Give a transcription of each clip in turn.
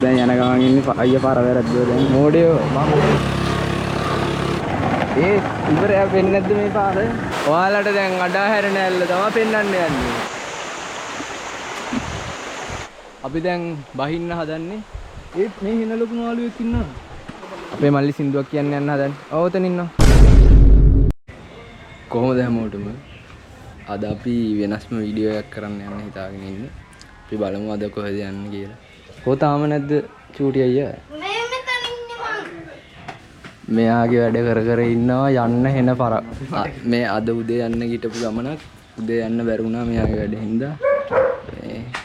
දැන් යන ගමන් ඉන්නේ අයියා පාර වැරද්දුවා දැන් මොඩියෝ ඒ ඉවරයක් වෙන්නේ නැද්ද මේ පාර? ඔයාලට දැන් අඩා හැරෙන ඇල්ල තමයි පෙන්වන්න යන්නේ. අපි දැන් බහින්න හදන්නේ. ඒත් මේ හින ලොකු මාළුවෙක් ඉන්නවා. අපේ මල්ලි සින්දුවක් කියන්න යන්න හදන්නේ. ඔව් උතන ඉන්නවා. කොහොමද හැමෝටම? අද අපි වෙනස්ම වීඩියෝ එකක් කරන්න යන්න හිතාගෙන ඉන්නේ. අපි බලමු අද කොහෙද යන්නේ කියලා. කො තාම නැද්ද චූටි අයියා? මෙයාගේ වැඩ කර කර ඉන්නවා යන්න හෙන මේ අද උදේ යන්න ගිටපු ගමනක් උදේ යන්න බැරුණා මෙයාගේ වැඩ හින්දා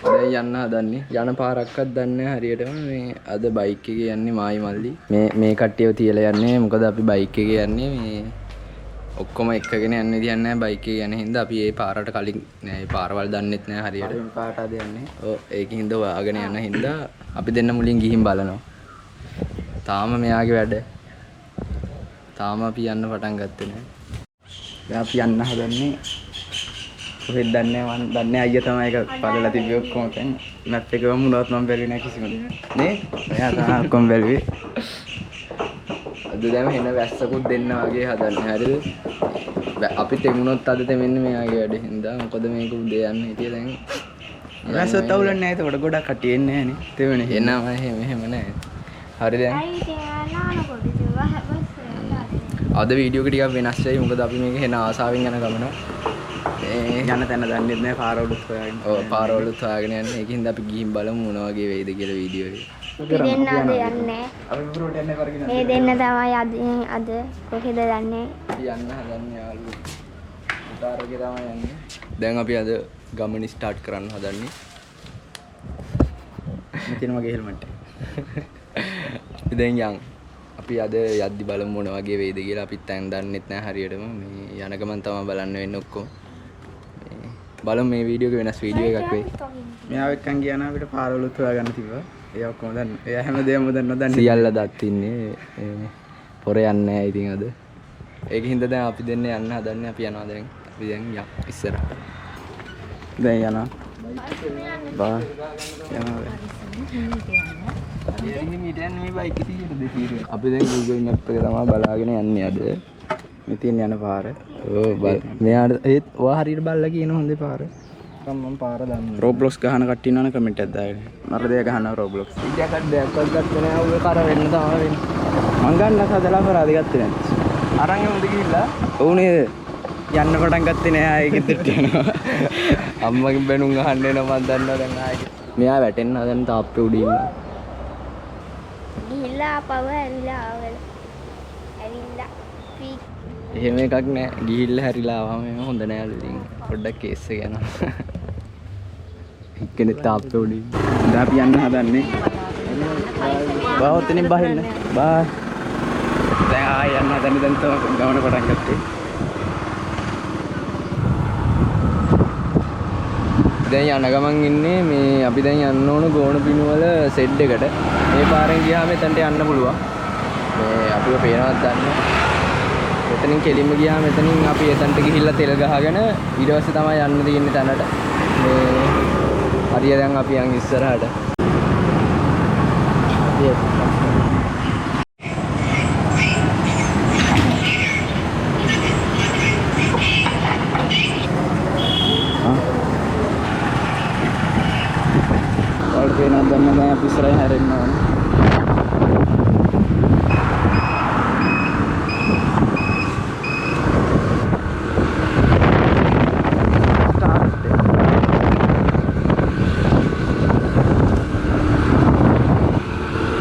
දැන් යන්න හදන්නේ යන පාරක්වත් දන්නේ නැහැ හරියටම මේ අද බයික් එකේ යන්නේ මායි මල්ලි මේ කට්ටියව තියලා යන්නේ මොකද අපි බයික් එකේ යන්නේ මේ ඔක්කොම එක්කගෙන යන්නේ දියන්නේ නැහැ බයික් එකේ යන හින්දා අපි මේ පාරට කලින් නෑ මේ පාරවල් දන්නෙත් නැහැ හරියට මේ පාරට අද යන්නේ ඔව් ඒකින් හින්දා ඔයාගෙන යන හින්දා අපි දෙන්න මුලින් ගිහින් බලනවා තාම මෙයාගේ වැඩ තාම අපි යන්න පටන් ගත්තේ නෑ. දැන් අපි යන්න හදන්නේ කොහෙද දන්නේ මම දන්නේ අයියා තමයි ඒක බලලා තිබ්බේ ඔක්කොම දැන් මැප් එක වමුණවත් මම බැලුවේ නෑ කිසිම දෙයක්. නේ? එයා තමයි ඔක්කොම බැලුවේ. අද දැන් එන වැස්සකුත් දෙන්න වගේ හදන්නේ. හරිද? අපි තෙමුණොත් අද තෙමෙන්නේ මෙයාගේ වැඩ හින්දා. මොකද මේක උදේ යන්න හිටියේ දැන්. වැස්සත් අවුලන්නේ නෑ ඒකට ගොඩක් කටි එන්නේ නෑනේ. තෙමෙන්නේ. එනවා එහෙම නෑ. හරි දැන්. අද වීඩියෝ එක ටිකක් වෙනස් වෙයි මොකද අපි මේක හෙන ආසාවෙන් යන ගමන යන තැන දන්නේ නැහැ පාරවලුත් හොයාගෙන ඔව් පාරවලුත් හොයාගෙන යන්නේ ඒකින්ද අපි ගිහින් බලමු මොන වගේ වෙයිද කියලා වීඩියෝ එක දෙන්න අද යන්නේ අපි පුරෝට යන්නේ වරගෙන මේ දෙන්න තමයි අද කොහෙද යන්නේ යන්න හදන්නේ යාළුවෝ උතාරගේ තමයි යන්නේ දැන් අපි අද ගමන ස්ටාර්ට් කරන්න හදන්නේ මෙතන මගේ හෙල්මට් එක අපි දැන් යන් අපි අද යද්දි බලමු මොන වගේ වෙයිද කියලා අපිත් දැන් දන්නෙත් නැහැ හරියටම මේ යන ගමන් තමයි බලන්න වෙන්නේ ඔක්කොම මේ බලමු මේ වීඩියෝ එක වෙනස් වීඩියෝ එකක් වෙයි මෙයාව එක්කන් ගියා නම් අපිට පාරවලුත් හොයාගන්න තිබ්බා ඒ ඔක්කොම දන්න එයා හැමදේම දන්නේ සියල්ල දත් ඉන්නේ පොර යන්නේ නැහැ ඉතින් අද ඒකින්ද දැන් අපි දෙන්නේ යන්න හදන්නේ අපි යනවා දැන් අපි දැන් ඉස්සරහට දැන් යනවා බා යනවා අපි දැන් Google Map එක තමයි බලාගෙන යන්නේ අද. මෙතන යන පාර. ඔව් මෙයාට ඒත් ඔයා හරියට බලලා කියන හොඳේ පාර. මම පාර දන්නවා. Roblox ගහන කට්ටිය ඉන්නවනේ කමෙන්ට් එකක් දාගෙන. මරදේ ගහනවා Roblox. ඉඩයක් දෙයක්වත් ගත්තේ නැහැ. ඔය කර වෙන්න තමයි වෙන්නේ. මං ගන්න හදලා අපරාධ ගත්තේ නැහැ. අරන් එමුද ගිහිල්ලා? ඔව් නේද? යන්න පටන් ගත්තේ නැහැ ආයෙ ගෙදරට යනවා. අම්මගෙන් බැනුම් අහන්න එනවා මන් දන්නවා දැන් ආයෙ. මෙයා වැටෙන්න හදන තාප්පේ උඩ ඉන්නවා. ගිහිල්ලා පව ඇරිලා ආවල ඇරිලා පී එහෙම එකක් නෑ ගිහිල්ලා හැරිලා ආවම එහෙම හොඳ නෑලු ඉතින් පොඩ්ඩක් කේස් එක යනවා එක්කෙනෙක් තාප්පේ උඩින් දැන් අපි යන්න හදන්නේ බා ඔතනින් බහින්න බා දැන් ආයෙ යන්න හදන්නේ දැන් තමයි ගමන පටන් ගත්තේ දැන් යන ගමන් ඉන්නේ මේ අපි දැන් යන්න ඕන ගෝණ පිනුවල සෙඩ් එකට මේ පාරෙන් ගියාම එතනට යන්න පුළුවන් මේ අපිව පේනවත් දන්නේ එතනින් කෙලින්ම ගියාම එතනින් අපි එතනට ගිහිල්ලා තෙල් ගහගෙන ඊට පස්සේ තමයි යන්න තියෙන්නේ තැනට මේ හරිය දැන් අපි යන් ඉස්සරහට වෙනත් දැන් මම අපි ඉස්සරහින් හැරෙන්න ඕනේ.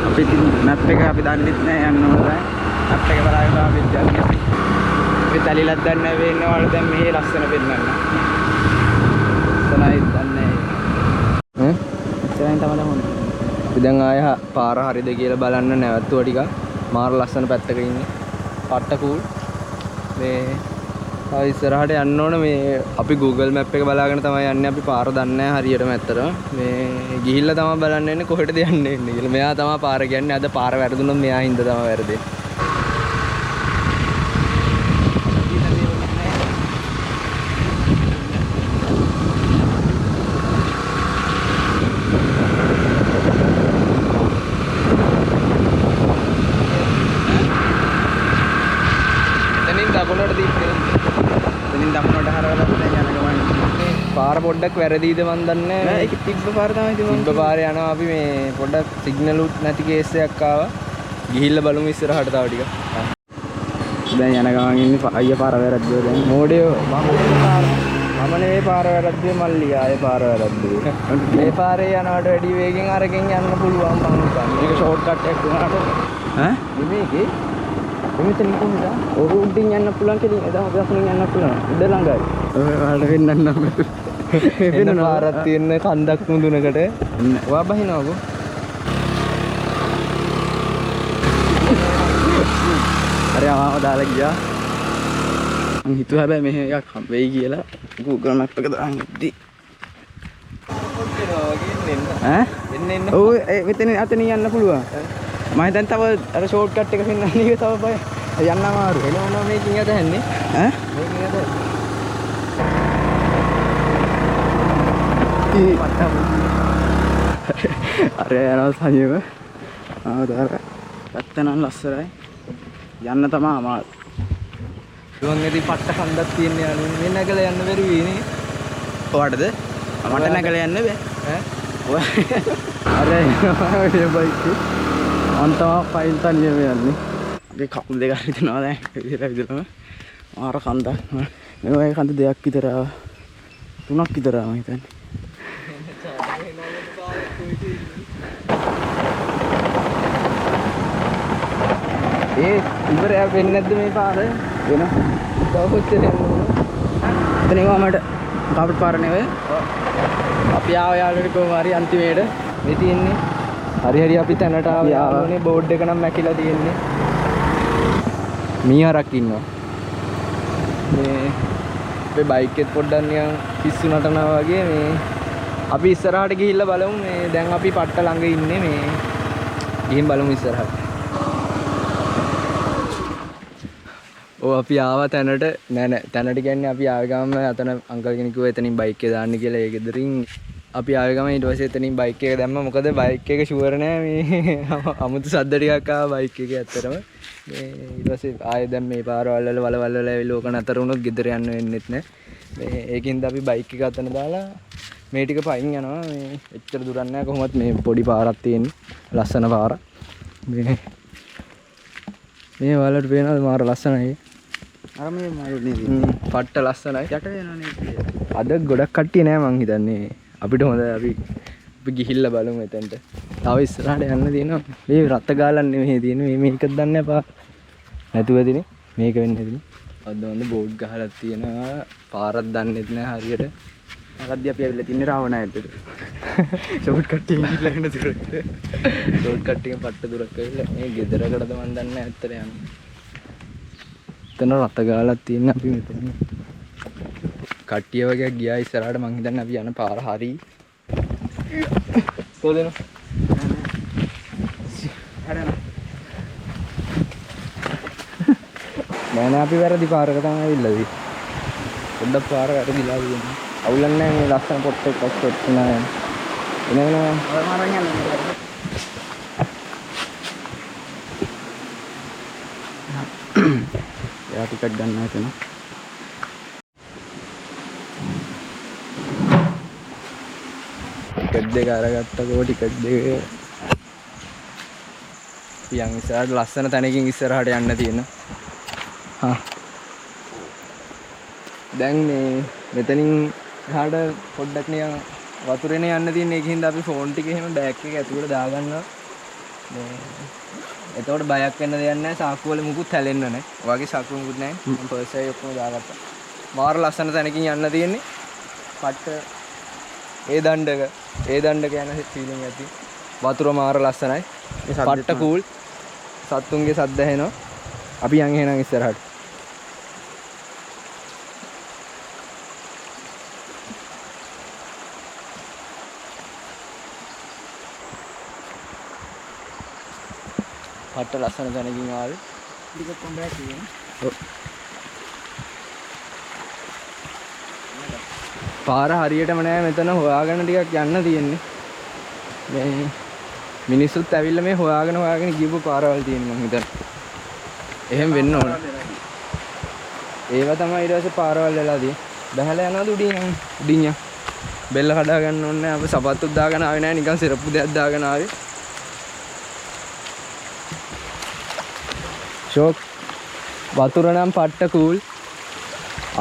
අපි මැප් එක අපි දන්නෙත් නැහැ යන්න ඕන දැන්. මැප් එක බලාගෙන අපි යන්නේ. අපි තලිලක් දන්නේ නැහැ වෙන්නේ වල දැන් මෙහි ලස්සන පෙන්නන්න. සනයි දන්නේ. ඉතින් තමයි හොඳ. අපි දැන් ආය පාර හරියද කියලා බලන්න නැවතුවා ටිකක්. මාර ලස්සන පැත්තක ඉන්නේ. පට්ට කූල්. මේ ආයි ඉස්සරහට යන්න ඕන මේ අපි Google Map එක බලාගෙන තමයි යන්නේ. අපි පාර දන්නේ නැහැ හරියටම ඇත්තටම. මේ ගිහිල්ලා තමයි බලන්න ඉන්නේ කොහෙටද යන්නේ කියලා. මෙයා තමයි පාර කියන්නේ. අද පාර වැරදුනොත් මෙයා හින්දා තමයි වැරදෙන්නේ. පාර පොඩ්ඩක් වැරදීද මන් දන්නේ නැහැ. ඒක තිබ්බ පාර තමයි ඉතින් තිබ්බ පාරේ යනවා අපි මේ පොඩ්ඩක් සිග්නල් උත් නැති කේස් එකක් ආවා. ගිහිල්ලා බලමු ඉස්සරහට තව ටිකක්. දැන් යන ගමන් ඉන්නේ අයියා පාර වැරද්දුවා දැන්. මෝඩයෝ මම නෙවෙයි පාර වැරද්දුවේ මල්ලි ආයේ පාර වැරද්දුවේ. මේ පාරේ යනවට වැඩි වේගෙන් අරගෙන යන්න පුළුවන් මං හිතන්නේ. මේක ෂෝට් කට් එකක් වුණාට ඈ මේකේ මෙතන කොහොමද? ඔය උඩින් යන්න පුළුවන් කෙලින් එදා අපි අසලින් යන්න පුළුවන්. උඩ ළඟයි. ඔය වලට වෙන්නන්නම් වෙන පාරක් තියෙන කන්දක් මුදුනකට. ඔයා බහිනවකෝ. හරි ආව දාලා ගියා. මං හිතුවා හැබැයි මෙහෙ එකක් වෙයි කියලා Google Map එක දාන් ඉද්දි. ඈ? එන්න. ඔව් මෙතන අතනින් යන්න පුළුවන්. මම හිතන්නේ තව අර ෂෝට් කට් එක පෙන්නන්න එක තව බය. යන්න අමාරු. එනවා මේකින් යදන්නේ. ඈ? මේකින් යදන්නේ. අර යනවා සනියම. ආවදාර. පැත්ත නම් ලස්සනයි. යන්න තමයි අමාරු. දුවන් ඇති පට්ට කන්දක් තියෙන යන්නේ මේ නැගලා යන්න බැරි වෙන්නේ. ඔයාටද? මට නැගලා යන්න බෑ. ඈ? අර එනවා මේ බයික් එක. මම තමයි ෆයිල් තනියම යන්නේ. අපි කකුල් දෙක හරි දෙනවා දැන් විදිහටම. මාර කන්දක්. මේ කන්ද දෙකක් විතර ආවා. 3ක් විතර ආවා මම හිතන්නේ. ඒ ඉවරයක් වෙන්නේ නැද්ද මේ පාර? වෙන. තව කොච්චර යන්න ඕන? එතන ඒවා මට කාපට් පාර නේ ඔය. අපි ආව යාළුවෙක් කොහොම හරි අන්තිමේට මේ තියෙන්නේ. හරි අපි තැනට ආවනේ බෝඩ් එක නම් මැකිලා තියෙන්නේ. මීහරක් ඉන්නවා. මේ අපේ බයික් එකත් පොඩ්ඩක් නිකන් පිස්සු නටනවා වගේ මේ අපි ඉස්සරහට ගිහිල්ලා බලමු මේ දැන් අපි පට්ට ළඟ ඉන්නේ මේ ගිහින් බලමු ඉස්සරහට. ඔව් අපි ආවා තැනට නෑ තැනට කියන්නේ අපි ආව ගමන් අතන අංකල් කෙනෙක් කිව්වා එතනින් බයික් එක දාන්න කියලා ඒ ගෙදරින් අපි ආව ගමන් ඊට පස්සේ එතනින් බයික් එක දැම්මා මොකද බයික් එක ෂුවර් නෑ මේ අමුතු සද්ද ටිකක් ආවා බයික් එකේ ඇත්තටම මේ ඊට පස්සේ ආයේ දැන් මේ පාරවල් වල වලවල් වල ඇවිල්ලා ඕක නතර වුණොත් ගෙදර යන්න වෙන්නෙත් නෑ මේ ඒකින්ද අපි බයික් එක අතන දාලා මේ ටික පයින් යනවා මේ එච්චර දුරක් නෑ කොහොමත් මේ පොඩි පාරක් තියෙන්නේ ලස්සන පාරක් මේ වලට පේනවාද මාර ලස්සනයි අර මේ මරුනේ පට්ට ලස්සනයි යට වෙනවනේ අද ගොඩක් කට්ටිය නෑ මං හිතන්නේ අපිට හොඳ අපි ගිහිල්ලා බලමු එතනට තව ඉස්සරහට යන්න තියෙනවා මේ රත් ගාලක් නෙමෙයි තියෙන්නේ මේකත් දන්නේ නැහැ නැතුවදිනේ මේක වෙන්නේ නැතිනේ අද හොඳ බෝඩ් ගහලා තියෙනවා පාරක් දන්නෙත් නැහැ හරියට අරද්දී අපි ඇවිල්ලා තින්නේ රාවණයන්ට ෂෝට් කට්ටිය ගිහිල්ලා එන දුරට ෂෝට් කට්ටියන් පට්ට දුරක් ඇවිල්ලා මේ ගෙදරකටද මන් දන්නේ නැහැ ඇත්තට යන්නේ එතන රත් ගාලක් තියෙන අපි මෙතන කට්ටිය වගේ ගියා ඉස්සරහට මං හිතන්නේ අපි යන පාර හරි කොහෙද නෑ අපි වැරදි පාරක තමයි ඇවිල්ලා තියෙන්නේ පොඩ්ඩක් පාර වැරදිලා තියෙනවා අවුලක් නෑ මේ ලස්සන පොට් එකක් සෙට් වෙනා එනවා ඔය මාරන් යන්නේ යා ටිකට් ගන්න හිතෙනවා ටිකට් දෙක අරගත්තකෝ ටිකට් දෙක පියන් ඉස්සරහට ලස්සන තැනකින් ඉස්සරහට යන්න තියෙනවා දැන් මේ මෙතනින් එහාට පොඩ්ඩක් නිකන් වතුරේනේ යන්න තියෙන එකකින්ද අපි ෆෝන් ටික එහෙම බෑග් එක ඇතුලට දාගන්නවා මේ එතකොට බයක් වෙන්න දෙයක් නැහැ සාක්කුව වල මුකුත් හැලෙන්න නැහැ. ඔයගේ සාක්කුව මුකුත් නැහැ. මම පර්ස් එකේ ඔක්කොම දාගත්තා. මාර ලස්සන තැනකින් යන්න තියෙන්නේ. පට්ට ඒ දණ්ඩක යන ෆීලිං ඇති. වතුර මාර ලස්සනයි. පට්ට කූල්. සත්තුන්ගේ සද්ද ඇහෙනවා. අපි යන් එහෙනම් ඉස්සරහට. පට්ට ලස්සන තැනකින් ආවේ. ටිකක් කොම්බයක් තියෙනවා. ඔව්. පාර හරියටම නෑ මෙතන හොයාගෙන ටිකක් යන්න තියෙන්නේ. මේ මිනිස්සුත් ඇවිල්ලා මේ හොයාගෙන ගියපු පාරවල් තියෙනවා මං හිතන්නේ. එහෙම වෙන්න ඕන. ඒව තමයි ඊට පස්සේ පාරවල් වෙලා තියෙන්නේ. බහලා යනවාද උඩින් යන්න? බෙල්ල කඩා ගන්න ඕනේ. අපි සපත්තුත් දාගෙන ආවේ නැහැ. නිකන් සිරප්පු දෙයක් දාගෙන ආවේ. ෂෝක් වතුර නම් පට්ට කූල්.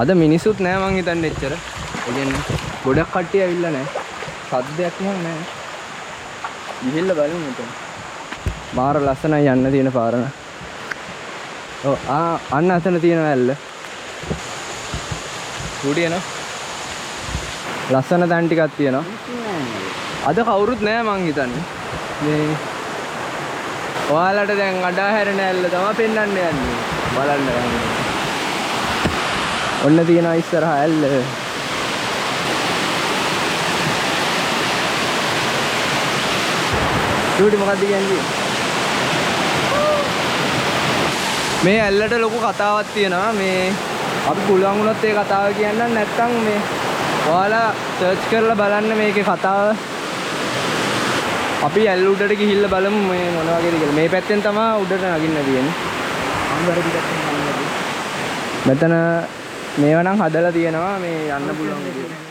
අද මිනිසුත් නෑ මං හිතන්නේ එච්චර. ඒ කියන්නේ ගොඩක් කට්ටිය ඇවිල්ලා නෑ. සද්දයක් නෑ නෑ. ගිහිල්ලා බලමු මෙතන. මාර ලස්සනයි යන්න තියෙන පාරන. ඔව් අන්න අතන තියෙන වැල්ල. උඩිය න. ලස්සන තැන් ටිකක් තියෙනවා. අද කවුරුත් නෑ මං හිතන්නේ. මේ ඔයාලට දැන් අඩා හැරෙන ඇල්ල තමයි පෙන්වන්න යන්නේ. බලන්න යන්නේ. ඔන්න තියෙනවා ඉස්සරහා ඇල්ල. ඩියුටි මොකක්ද කියන්නේ? මේ ඇල්ලට ලොකු කතාවක් තියෙනවා. මේ අපි පුළුවන් වුණොත් ඒ කතාව කියන්නම්. නැත්නම් මේ ඔයාලා සර්ච් කරලා බලන්න මේකේ කතාව. අපි ඇල් උඩට ගිහිල්ලා බලමු මේ මොන වගේද කියලා. මේ පැත්තෙන් තමයි උඩට නගින්න තියෙන්නේ. අම්බර පිටත් මෙතන මේවා නම් හදලා තියෙනවා මේ යන්න පුළුවන් විදියට.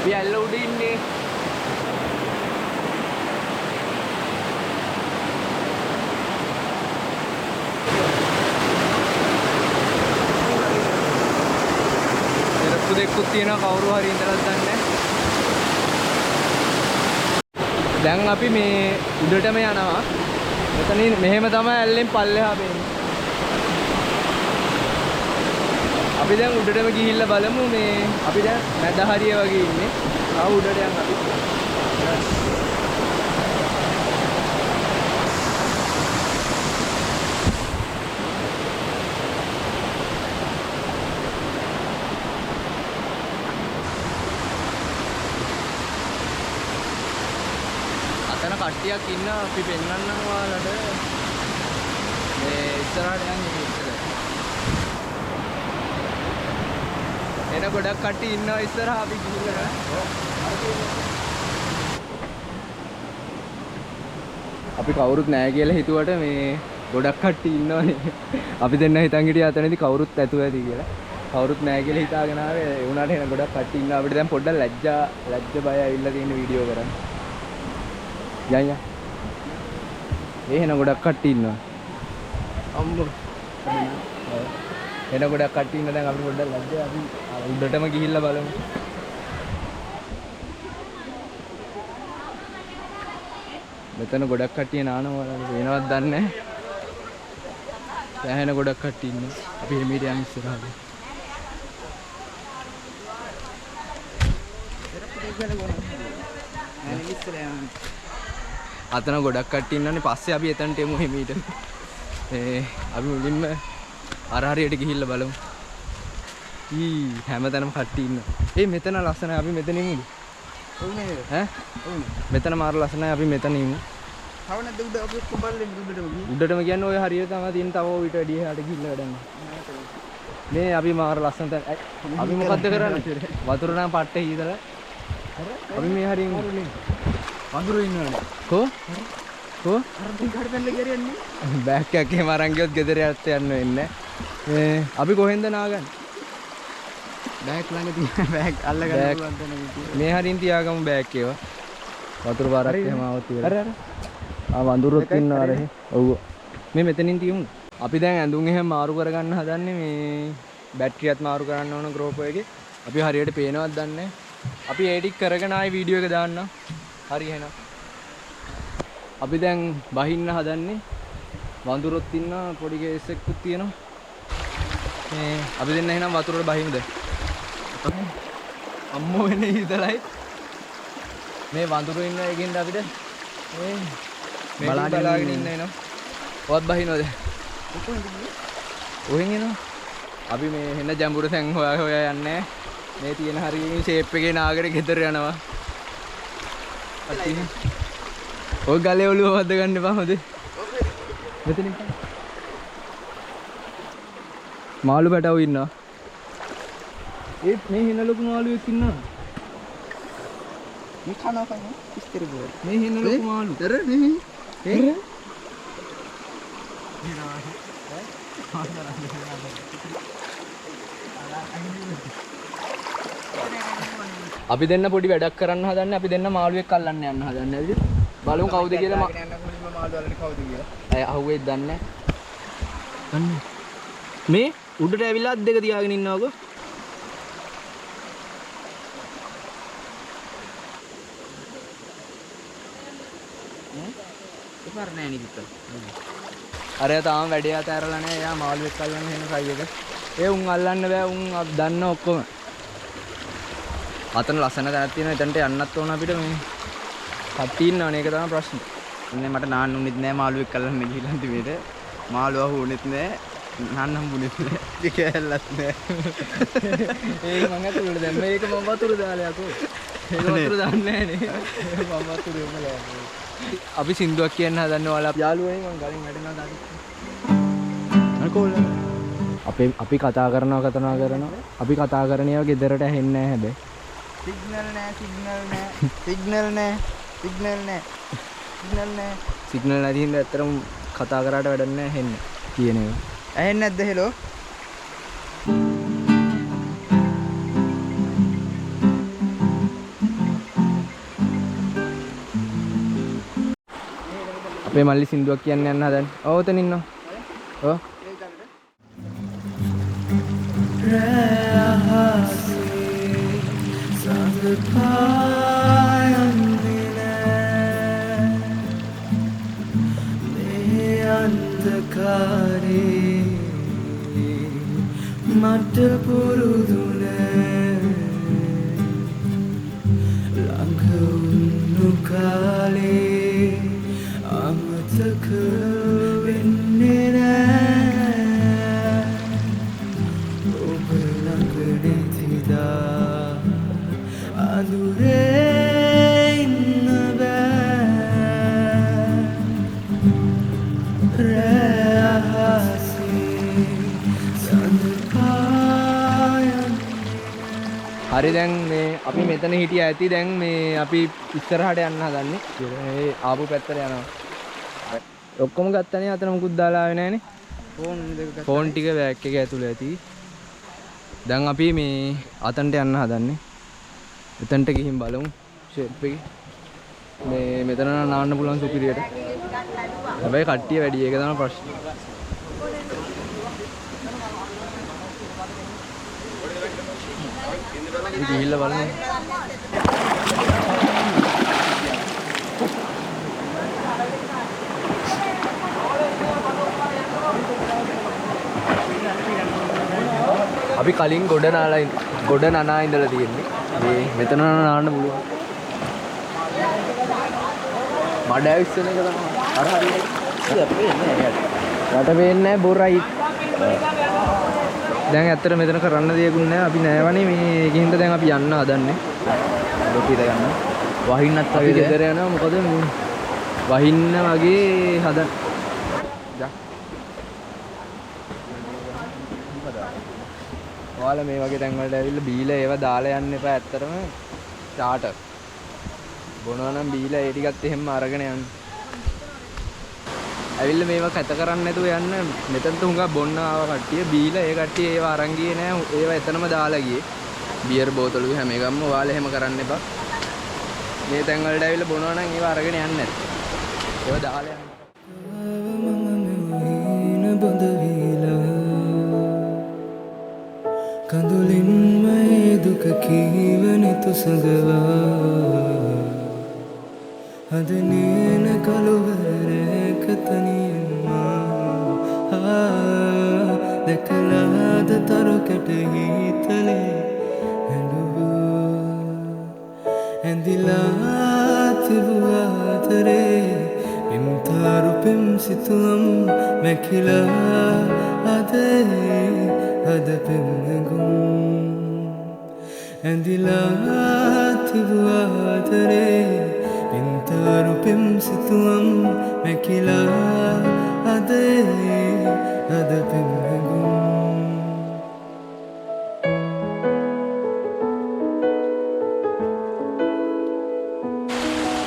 අපි ඇල්ල උඩ ඉන්නේ. දෙකුත් තියෙනවා කවුරු හරි ඉඳලා දන්නේ. දැන් අපි මේ උඩටම යනවා. මෙතනින් මෙහෙම තමයි ඇල්ලෙන් පල්ලෙහා වෙන්නේ. අපි දැන් උඩටම ගිහිල්ලා බලමු මේ අපි දැන් මැද හරිය වගේ ඉන්නේ. ආ උඩට යන්න අපි. අතන කට්ටියක් ඉන්නවා අපි පෙන්නන්නම් ඔයාලට. මේ ඉස්සරහට යන්නේ ඉස්සර. එන ගොඩක් කට්ටිය ඉන්නවා ඉස්සරහ අපි ගිහිල්ලා. අපි කවුරුත් නැහැ කියලා හිතුවට මේ ගොඩක් කට්ටිය ඉන්නවනේ. අපි දෙන්න හිතන් හිටියා අතනදී කවුරුත් ඇතුව ඇති කියලා. කවුරුත් නැහැ කියලා හිතාගෙන ආවේ. ඒ උනාට එන ගොඩක් කට්ටිය ඉන්නවා. අපිට දැන් පොඩ්ඩක් ලැජ්ජ බය ඇවිල්ලා තියෙන වීඩියෝ කරන්න. යන්න. එහෙනම් ගොඩක් කට්ටිය ඉන්නවා. අම්මෝ. එන ගොඩක් කට්ටිය ඉන්න දැන් අපි පොඩ්ඩක් ලැජ්ජයි. අපි උඩටම ගිහිල්ලා බලමු. මෙතන ගොඩක් කට්ටිය නානවා වෙනවත් දන්නේ නැහැ. දැන් ගොඩක් කට්ටිය ඉන්නවා. අපි එමෙට යන්න ඉස්සරහට. අතන ගොඩක් කට්ටිය ඉන්නනේ. පස්සේ අපි එතනට එමු එමෙට. අපි මුලින්ම අර හරියට ගිහිල්ලා බලමු. හැමතැනම කට්ටිය ඉන්නවා. මෙතන ලස්සනයි. අපි මෙතන ඉමුද? ඔව් නේද? ඈ? ඔව්. මෙතන මාර ලස්සනයි. අපි මෙතන ඉමු. තව නැද්ද උඩ අපි කොබල්ලේ උඩටම කියන්නේ ඔය හරියට තමයි තියෙන. තව ඔය ඊට වැඩි එහාට ගිහිල්ලා වැඩන්න. මේ අපි මාර ලස්සන තැන. අපි මොකද්ද කරන්නේ? වතුර නම් පට්ටේ හීදලා. අපි මේ හරිය ඉමු. වතුර ඉන්නවනේ. කො? කො? අර දිගට පැනලා ගියරන්නේ. බෑග් එකක් එහෙම අරන් ගියොත් ගෙදර යන්න වෙන්නේ. අපි කොහෙන්ද නාගන්නේ? බෑග් ළඟ තියෙන බෑග් අල්ලගන්න පුළුවන් තැන මේ හරින් තියාගමු බෑග් ඒවා. වතුර පාරක් එහෙම આવත් ඉවර. අර වඳුරොත් ඉන්නවා අර එහෙ. ඔව්. මේ මෙතනින් තියමු. අපි දැන් ඇඳුම් එහෙම මාරු කරගන්න හදන්නේ මේ බැටරියත් මාරු කරන්න ඕන GoPro එකේ. අපි හරියට පේනවද දන්නේ නැහැ. අපි එඩිට් කරගෙන ආයි වීඩියෝ එක දාන්නම්. හරි එහෙනම්. අපි දැන් බහින්න හදන්නේ. වඳුරොත් ඉන්නවා පොඩි කේස් එකකුත් තියෙනවා. අපි දෙන්න එහෙනම් වතුරට බහිමුද? අම්මෝ වෙන්නේ ඉතලයි. මේ වඳුරු ඉන්න එකෙන්ද අපිට මේ බලාගෙන ඉන්න එනවා. ඔවත් බහිනවද? ඔහෙන් එනවා. අපි මේ හෙන ජඹුරු තැන් හොයා යන්නේ. මේ තියෙන හරිය ෂේප් එකේ නාගරේ ගෙදර යනවා. ඔය ගලේ ඔළුව වද්ද ගන්න එපා හොඳේ. මෙතනින් මාළු පැටවු ඉන්නවා. ඒත් මේ හින ලොකු මාළුවෙක් ඉන්නවා. මේ කනවා කන්නේ ඉස්තර බෝ. මේ හින ලොකු මාළු. තර නේ. ඒ අපි දෙන්න පොඩි වැඩක් කරන්න හදන්නේ. අපි දෙන්න මාළුවෙක් අල්ලන්න යන්න හදන්නේ. හරිද? බලමු කවුද කියලා. මාළු වලනේ කවුද කියලා. අය අහුවෙයිද දන්නේ නැහැ. මේ උඩට ඇවිල්ලා අත් දෙක තියාගෙන ඉන්නවකෝ. ඉපාර නෑ නිදිත. අරයා තාම වැඩේ අතහැරලා නැහැ. එයා මාළුවෙක් අල්ලන්න එන සයි එක. ඒ උන් අල්ලන්න බෑ. උන් දන්න ඔක්කොම. අතන ලස්සන තැනක් තියෙනවා. එතනට යන්නත් ඕන අපිට මේ. කට්ටි ඉන්නවනේ. ඒක තමයි ප්‍රශ්නේ. ඉන්නේ මට නාන්න උනේත් නෑ මාළුවෙක් අල්ලන්න ගිහිල්ලා ඉඳිමේට. මාළුවා හුනෙත් නෑ. නාන්න හම්බුනේත් නෑ. දෙකැලලත් නෑ. ඒක මං අතුරට දැම්ම. මේක මම වතුර දාලා යකෝ. ඒක වතුර දාන්නේ නෑනේ. මම වතුර එන්න ගෑනේ. අපි සින්දුවක් කියන්න හදන්නේ ඔයාලා යාළුවනේ මං ගලින් වැටෙනවා දාන්න. අනකෝල. අපි කතා කරනවා. අපි කතා කරන ඒවා ගෙදරට ඇහෙන්නේ නැහැ හැබැයි. සිග්නල් නැති හින්දා ඇත්තටම කතා කරාට වැඩක් නැහැ ඇහෙන්නේ කියන ඒවා. ඇහෙන්නේ නැද්ද හෙලෝ? අපේ මල්ලි සින්දුවක් කියන්න යන්න හදන්නේ. ඔව් එතන ඉන්නවා. ඔව්. මට පුරුදුන ළඟ වුණු කාලේ අමතක වෙන්නේ නෑ ඔබ ළඟ නැතිදා අඳුරේ ඉන්න බෑ හරි දැන් මේ අපි මෙතන හිටියා ඇති දැන් මේ අපි ඉස්සරහට යන්න හදන්නේ. ඒ ආපු පැත්තට යනවා. ඔක්කොම ගත්තනේ අතන මුකුත් දාලා ආවේ නැහනේ. ෆෝන් ටික බෑග් එක ඇතුලේ ඇති. දැන් අපි මේ අතනට යන්න හදන්නේ. එතනට ගිහින් බලමු ෂෙප් එකේ. මේ මෙතන නාන්න පුළුවන් සුපිරියට. හැබැයි කට්ටිය වැඩි ඒක තමයි ප්‍රශ්නේ. ගිහිල්ලා බලමු. අපි කලින් ගොඩ නනා ඉඳලා තියෙන්නේ. මේ මෙතන නාන්න පුළුවන්. මඩ ඇවිස්සන එක තමයි. අර හරියට. වට වෙන්නේ නැහැ බොරයි. දැන් ඇත්තට මෙතන කරන්න දෙයක්වත් නැහැ. අපි නෑවනේ මේකින්ද දැන් අපි යන්න හදන්නේ. ලොකු ඉත ගන්න. වහින්නත් අපි ගෙදර යනවා. මොකද වහින්න වගේ හදන්න. ඔයාලා මේ වගේ තැන් වලට ඇවිල්ලා බීලා ඒවා දාලා යන්න එපා. ඇත්තටම ස්ටාර්ටර් බොනවා නම් බීලා ඒ ටිකත් එහෙම අරගෙන යන්න. ඇවිල්ලා මේවා කැත කරන්නේ නැතුව යන්න. මෙතනට හුඟක් බොන්න ආව කට්ටිය බීලා ඒ කට්ටිය ඒවා අරන් ගියේ නෑ. ඒවා එතනම දාලා ගියේ. බියර් බෝතලු හැම එකක්ම ඔයාලා එහෙම කරන්න එපා. මේ තැන් වලට ඇවිල්ලා බොනවා නම් ඒවා අරගෙන යන්න නැත්. ඒවා දාලා යන්න. කඳුලින්ම දුක කීවන තුසඟවා අදනේන කළුවරක තනියම දැකලාද තරුකට හිතලේ ඇඬුවා ඇඳිලා තිබුවාතරේ පිම්තාරු පිම් සිතුවම් මැකිලා අදේ අද පෙම්නගුම් ඇඳිලා තිබුවාතරේ පින්තරු පෙම් සිතුවම් මැකිලා අදේ අද පෙම්හගුම්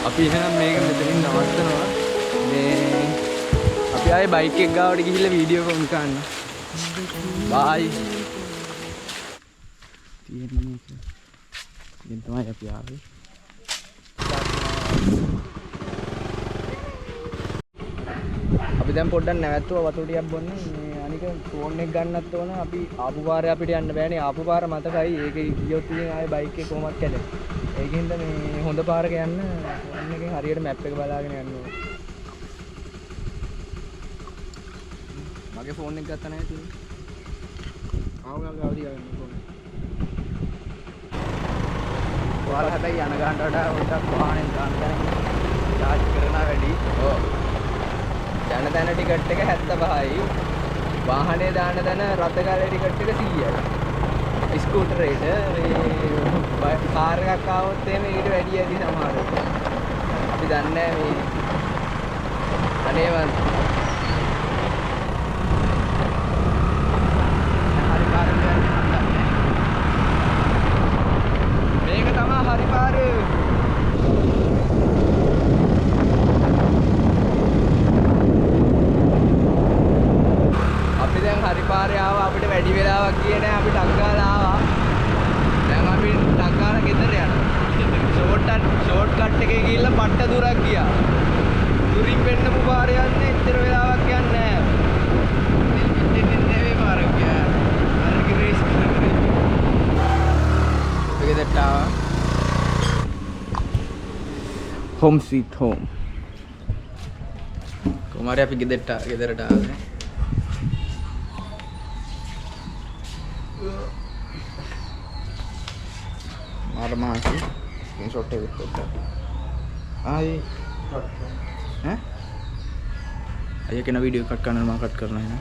අපි එහෙනම් මේක මෙතනින් නවත්තනවා. මේ අපි ආයේ බයික් එක ගාවට ගිහිල්ලා වීඩියෝ කොන් කරන්න. බයි. තියෙන්නේ තමයි අපි ආවේ. අපි දැන් පොඩ්ඩක් නැවැත්තුවා වතුර ටිකක් බොන්න. මේ අනික ෆෝන් එක ගන්නත් ඕන. අපි ආපු පාරේ අපිට යන්න බෑනේ. ආපු පාර මතකයි. ඒකේ ගියොත් ඉතින් ආයේ බයික් එක කොහොමද කැඩෙන්නේ. ඒකින්ද මේ හොඳ පාරක යන්න ෆෝන් එකෙන් හරියට මැප් එක බලාගෙන යන්න ඕනේ. මගේ ෆෝන් එක ගත්තා නැහැ තියෙන්නේ. ආවගාවදී ගන්න ෆෝන් එක. ඔයාලා හැබැයි යන ගන්නට වඩා පොඩ්ඩක් වාහනේ ගන්න දැන charge කරනවා වැඩි. ඔව්. යන තැන ටිකට් එක 75යි. වාහනේ දාන තැන රථගාලේ ටිකට් එක 100යි. ස්කූටරේට මේ කාර් එකක් ආවොත් එහෙම ඊට වැඩි ඇති සමහරවිට. අපි දන්නේ මේ අනේ වන් හරි පාර මේක තමයි හරි පාර. අපි දැන් හරි පාරේ ආවා. අපිට වැඩි වෙලාවක් ගියේ නැහැ. අපි ටක් ගාලා ආවා. දැන් අපි ටක් ගාලා ගෙදර යනවා. ෂෝට් කට් එකේ ගිහිල්ලා පට්ට දුරක් ගියා. දුරින් වෙන්නපු පාරේ යන්නේ එච්චර වෙලාවක් යන්නේ නැහැ. ඉතින් නෙවෙයි පාරක් ගියා. අර ග්‍රේස් කරේ. ගෙදරට ආවා. home sweet home. කොහමද අපි ගෙදරට ආවේ. मार मासी स्क्रीन शॉट टेक करता आई हैं ये क्या वीडियो कट करना है